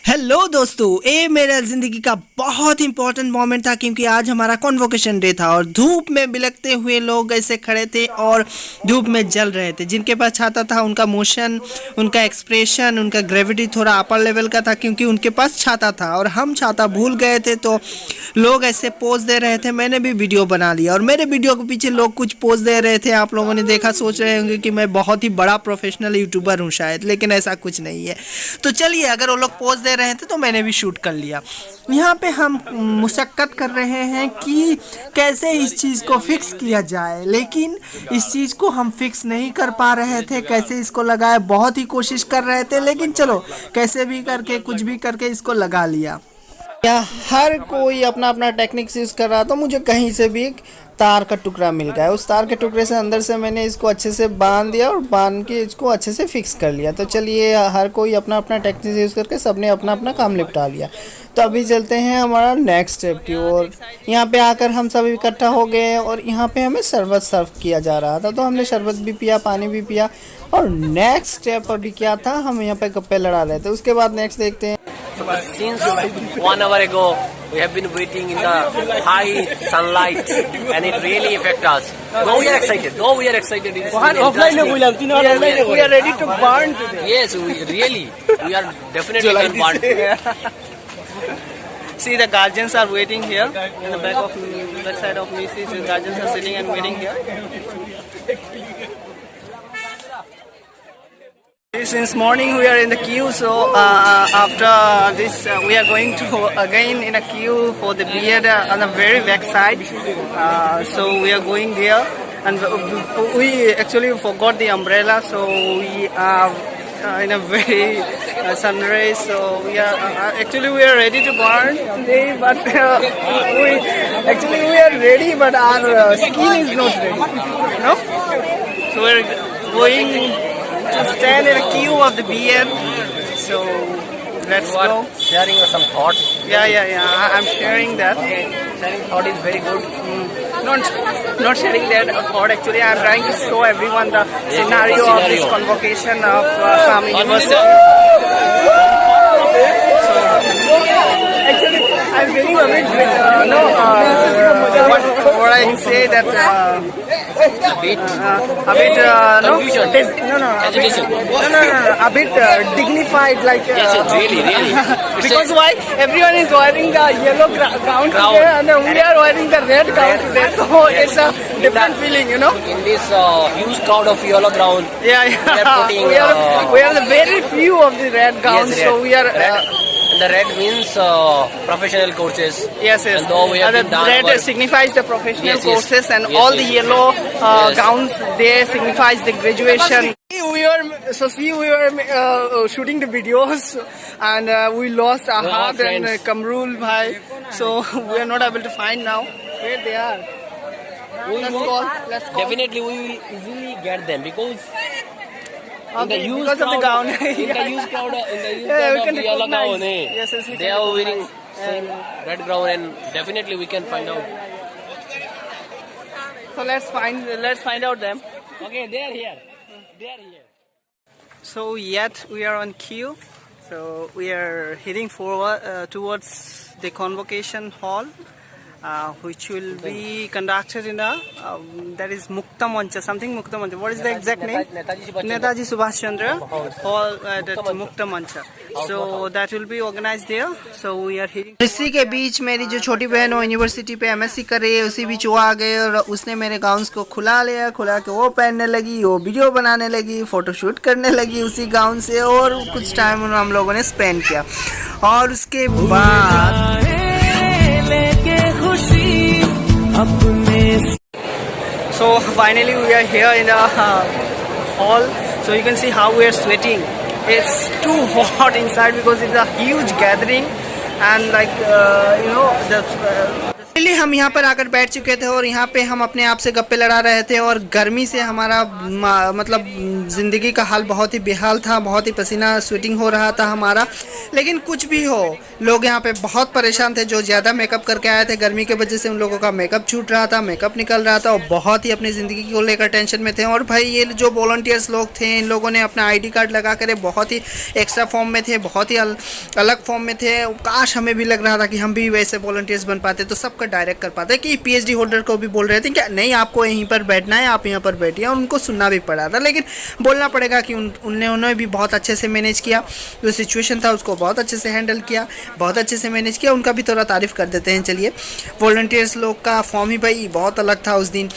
Hello दोस्तों, ये मेरा ज़िंदगी का बहुत इंपॉर्टेंट मोमेंट था क्योंकि आज हमारा कॉन्वोकेशन डे था और धूप में बिलखते हुए लोग ऐसे खड़े थे और धूप में जल रहे थे। जिनके पास छाता था उनका मोशन, उनका एक्सप्रेशन, उनका ग्रेविटी थोड़ा अपर लेवल का था क्योंकि उनके पास छाता था और हम छाता भूल गए थे। तो लोग ऐसे पोज दे रहे थे, मैंने भी वीडियो बना लिया और मेरे वीडियो के पीछे लोग कुछ पोज दे रहे थे। आप लोगों ने देखा, सोच रहे होंगे कि मैं बहुत ही बड़ा प्रोफेशनल यूट्यूबर हूँ शायद, लेकिन ऐसा कुछ नहीं है। तो चलिए, अगर वो लोग पोज दे रहे थे तो मैंने भी शूट कर लिया। यहाँ पे हम मुशक्कत कर रहे हैं कि कैसे इस चीज़ को फिक्स किया जाए, लेकिन इस चीज़ को हम फिक्स नहीं कर पा रहे थे। कैसे इसको लगाए, बहुत ही कोशिश कर रहे थे, लेकिन चलो कैसे भी करके कुछ भी करके इसको लगा लिया। यहाँ हर कोई अपना अपना टेक्निक्स यूज़ कर रहा था। मुझे कहीं से भी तार का टुकड़ा मिल गया, उस तार के टुकड़े से अंदर से मैंने इसको अच्छे से बांध दिया और बांध के इसको अच्छे से फिक्स कर लिया। तो चलिए, हर कोई अपना अपना टेक्निक्स यूज़ करके सबने अपना अपना काम निपटा लिया। तो अभी चलते हैं हमारा नेक्स्ट स्टेप की ओर। यहाँ पे आकर हम सब इकट्ठा हो गए और यहाँ पे हमें शरबत सर्व किया जा रहा था। तो हमने शरबत भी पिया, पानी भी पिया और नेक्स्ट स्टेप अभी क्या था, हम यहाँ पे गप्पे लड़ा रहे थे। उसके बाद नेक्स्ट देखते हैं। Since 1 hour ago, we have been waiting in the high sunlight, and it really affects us. Though we are excited, it's really We are ready to burn today. yes, we are definitely going to burn. See, the guardians are waiting here in the back side of me. See, the guardians are sitting and waiting here. Since morning we are in the queue, so after this we are going to again in a queue for the beer on the very back side. So we are going there, and we actually forgot the umbrella, so we are in a very sunrise. So we are ready to burn today, but we are ready, but our skin is not ready. No, so we are going to stand in a queue of the beer. So let's go. Sharing some thoughts. Yeah. I'm sharing that. Sharing thought is very good. Not sharing that thought. Actually, I'm trying to show everyone the scenario of this convocation of some university. So actually, I'm feeling a bit what I say that. A bit a bit dignified, like really. because why everyone is wearing the yellow gown today and we are wearing the red gown today, so it's a different feeling, you know. In this huge crowd of yellow ground, Yeah. We are the very few of the red gowns, yes, so red. we are. The red means professional courses. Yes. And though we have The been done red our- signifies the professional Yes. courses, and Yes, all the yes. yellow Yes. gowns there signifies the graduation. We were shooting the videos, and we lost We're all Ahad and friends. Kamrul bhai, so we are not able to find now where they are. Let's call. Definitely, we will easily get them because in the Okay, huge because of the crowd, gown. in the huge crowd, Yeah, we of can the yellow recognize. gown, Yes, we they can are wearing recognize. same red gown, and definitely we can find out. So let's find out them. Okay, they are here. They are here. So yet we are on queue. So we are heading forward towards the convocation hall, which will be conducted in a that is Mukta Mancha, something Mukta Mancha. What is the exact name? Netaji Subhash Chandra Hall at Mukta Mancha. So that will be organized there. So we are heading. इसी के बीच मेरी जो छोटी बहन वो university पे MSc कर रही है, उसी बीच वो आ गए और उसने मेरे गाउन्स को खुला लिया। खुला के वो पहनने लगी, वो वीडियो बनाने लगी, फोटोशूट करने लगी उसी गाउन से और कुछ टाइम हम लोगों ने स्पेंड किया। और उसके बाद So finally we are here in the hall. So you can see how we are sweating. It's too hot inside because it's a huge gathering, and like the पहले हम यहाँ पर आकर बैठ चुके थे और यहाँ पे हम अपने आप से गप्पे लड़ा रहे थे और गर्मी से हमारा मतलब ज़िंदगी का हाल बहुत ही बेहाल था, बहुत ही पसीना स्वेटिंग हो रहा था हमारा। लेकिन कुछ भी हो, लोग यहाँ पे बहुत परेशान थे। जो ज़्यादा मेकअप करके आए थे गर्मी के वजह से उन लोगों का मेकअप छूट रहा था, मेकअप निकल रहा था और बहुत ही अपनी ज़िंदगी को लेकर टेंशन में थे। और भाई ये जो वॉलंटियर्स लोग थे, इन लोगों ने अपना ID कार्ड लगा कर बहुत ही एक्स्ट्रा फॉर्म में थे, बहुत ही अलग फॉर्म में थे। काश हमें भी लग रहा था कि हम भी वैसे वॉलंटियर्स बन पाते तो सबका डायरेक्ट कर पाते। कि PhD होल्डर को भी बोल रहे थे कि नहीं आपको यहीं पर बैठना है, आप यहाँ पर बैठिए, और उनको सुनना भी पड़ा था। लेकिन बोलना पड़ेगा कि उन्होंने भी बहुत अच्छे से मैनेज किया, जो सिचुएशन था उसको बहुत अच्छे से हैंडल किया, बहुत अच्छे से मैनेज किया। उनका भी थोड़ा तारीफ़ कर देते हैं। चलिए, वॉलंटियर्स लोग का फॉर्म ही भाई बहुत अलग था उस दिन।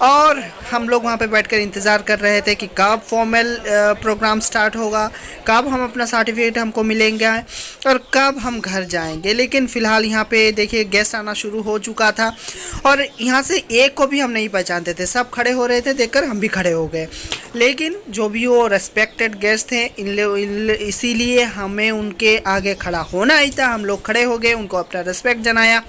और हम लोग वहाँ पे बैठकर इंतज़ार कर रहे थे कि कब फॉर्मल प्रोग्राम स्टार्ट होगा, कब हम अपना सर्टिफिकेट हमको मिलेंगे और कब हम घर जाएंगे। लेकिन फ़िलहाल यहाँ पे देखिए गेस्ट आना शुरू हो चुका था और यहाँ से एक को भी हम नहीं पहचानते थे। सब खड़े हो रहे थे, देखकर हम भी खड़े हो गए। लेकिन जो भी वो रेस्पेक्टेड गेस्ट थे, इसीलिए हमें उनके आगे खड़ा होना ही था। हम लोग खड़े हो गए, उनको अपना रेस्पेक्ट जनाया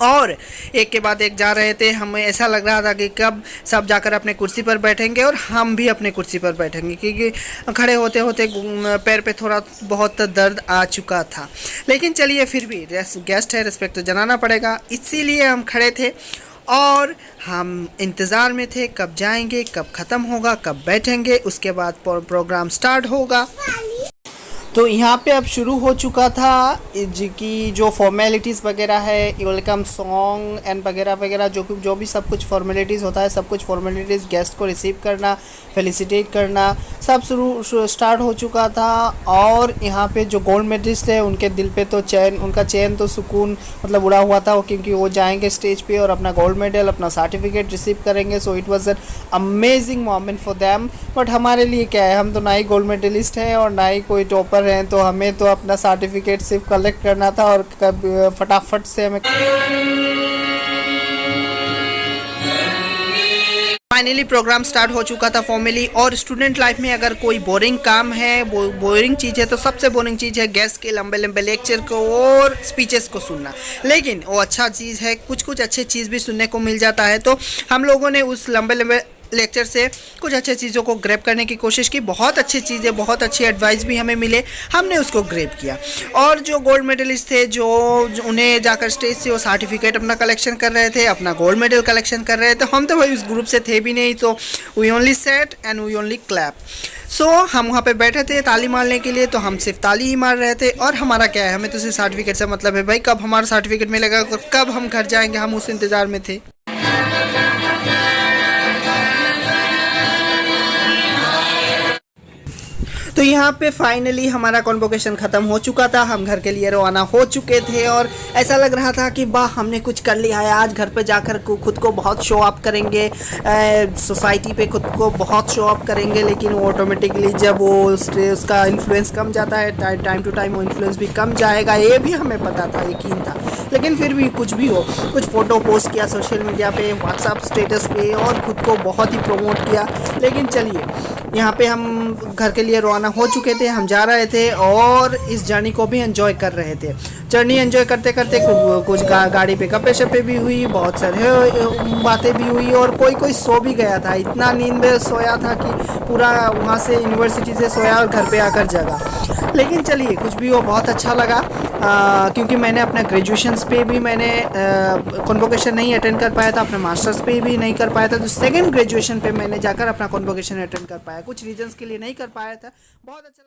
और एक के बाद एक जा रहे थे। हमें ऐसा लग रहा था कि कब सब जाकर अपने कुर्सी पर बैठेंगे और हम भी अपने कुर्सी पर बैठेंगे, क्योंकि खड़े होते होते पैर पे थोड़ा बहुत दर्द आ चुका था। लेकिन चलिए, फिर भी गेस्ट है, रिस्पेक्ट तो जनाना पड़ेगा, इसीलिए हम खड़े थे और हम इंतज़ार में थे कब जाएंगे, कब ख़त्म होगा, कब बैठेंगे, उसके बाद प्रोग्राम स्टार्ट होगा। तो यहाँ पे अब शुरू हो चुका था कि जो फॉर्मेलिटीज़ वगैरह है, वेलकम सॉन्ग एंड वगैरह वगैरह, जो भी सब कुछ फॉर्मेलिटीज़ होता है, सब कुछ फॉर्मेलिटीज़, गेस्ट को रिसीव करना, फेलिसिटेट करना, सब स्टार्ट हो चुका था। और यहाँ पे जो गोल्ड मेडलिस्ट है उनके दिल पे तो उनका चैन तो सुकून मतलब उड़ा हुआ था, क्योंकि वो जाएंगे स्टेज पे और अपना गोल्ड मेडल, अपना सर्टिफिकेट रिसीव करेंगे। So it was an amazing moment for them. But हमारे लिए क्या है, हम तो ना ही गोल्ड मेडलिस्ट हैं और ना ही कोई टॉपर हैं, तो हमें तो अपना सर्टिफिकेट सिर्फ कलेक्ट करना था और फटाफट से हमें फाइनली प्रोग्राम स्टार्ट हो चुका था फॉर्मली। और स्टूडेंट लाइफ में अगर कोई बोरिंग काम है, बोरिंग चीज़ है, तो सबसे बोरिंग चीज़ है गेस्ट के लंबे लंबे लेक्चर को और स्पीचेस को सुनना। लेकिन वो अच्छा चीज़ है, कुछ कुछ अच्छे चीज़ भी सुनने को मिल जाता है। तो हम लोगों ने उस लंबे लंबे लेक्चर से कुछ अच्छे चीज़ों को ग्रैब करने की कोशिश की। बहुत अच्छी चीज़ें, बहुत अच्छी एडवाइस भी हमें मिले, हमने उसको ग्रैब किया। और जो गोल्ड मेडलिस्ट थे, जो उन्हें जाकर स्टेज से वो सर्टिफिकेट अपना कलेक्शन कर रहे थे, अपना गोल्ड मेडल कलेक्शन कर रहे थे। हम तो भाई उस ग्रुप से थे भी नहीं, तो we only set and we only clap. So हम वहाँ पे बैठे थे ताली मारने के लिए, तो हम सिर्फ ताली ही मार रहे थे। और हमारा क्या है, हमें तो सिर्फ सर्टिफिकेट से मतलब है भाई, कब हमारा सर्टिफिकेट मिलेगा, कब हम घर जाएंगे, हम उस इंतज़ार में थे। तो यहाँ पे फाइनली हमारा कॉन्वोकेशन ख़त्म हो चुका था, हम घर के लिए रवाना हो चुके थे और ऐसा लग रहा था कि वाह हमने कुछ कर लिया है। आज घर पे जाकर खुद को बहुत शो अप करेंगे, सोसाइटी पे खुद को बहुत शो अप करेंगे। लेकिन वो ऑटोमेटिकली जब वो उसका इन्फ्लुएंस कम जाता है, टाइम टू टाइम वो इन्फ्लुएंस भी कम जाएगा, ये भी हमें पता था, यकीन था। लेकिन फिर भी कुछ भी हो, कुछ फ़ोटो पोस्ट किया सोशल मीडिया पे, व्हाट्सअप स्टेटस पे, और ख़ुद को बहुत ही प्रमोट किया। लेकिन चलिए, यहाँ पे हम घर के लिए रवाना हो चुके थे, हम जा रहे थे और इस जर्नी को भी एंजॉय कर रहे थे। जर्नी एंजॉय करते करते कुछ गाड़ी पे गप्पे शप्पे भी हुई, बहुत सारे बातें भी हुई और कोई सो भी गया था। इतना नींद में सोया था कि पूरा वहाँ से यूनिवर्सिटी से सोया और घर पे आकर जगा। लेकिन चलिए, कुछ भी हो, बहुत अच्छा लगा। क्योंकि मैंने अपना ग्रेजुएशंस पे भी मैंने कॉन्वोकेशन नहीं अटेंड कर पाया था, अपने मास्टर्स पे भी नहीं कर पाया था, तो सेकंड ग्रेजुएशन पे मैंने जाकर अपना कॉन्वोकेशन अटेंड कर पाया। कुछ रीजंस के लिए नहीं कर पाया था, बहुत अच्छा।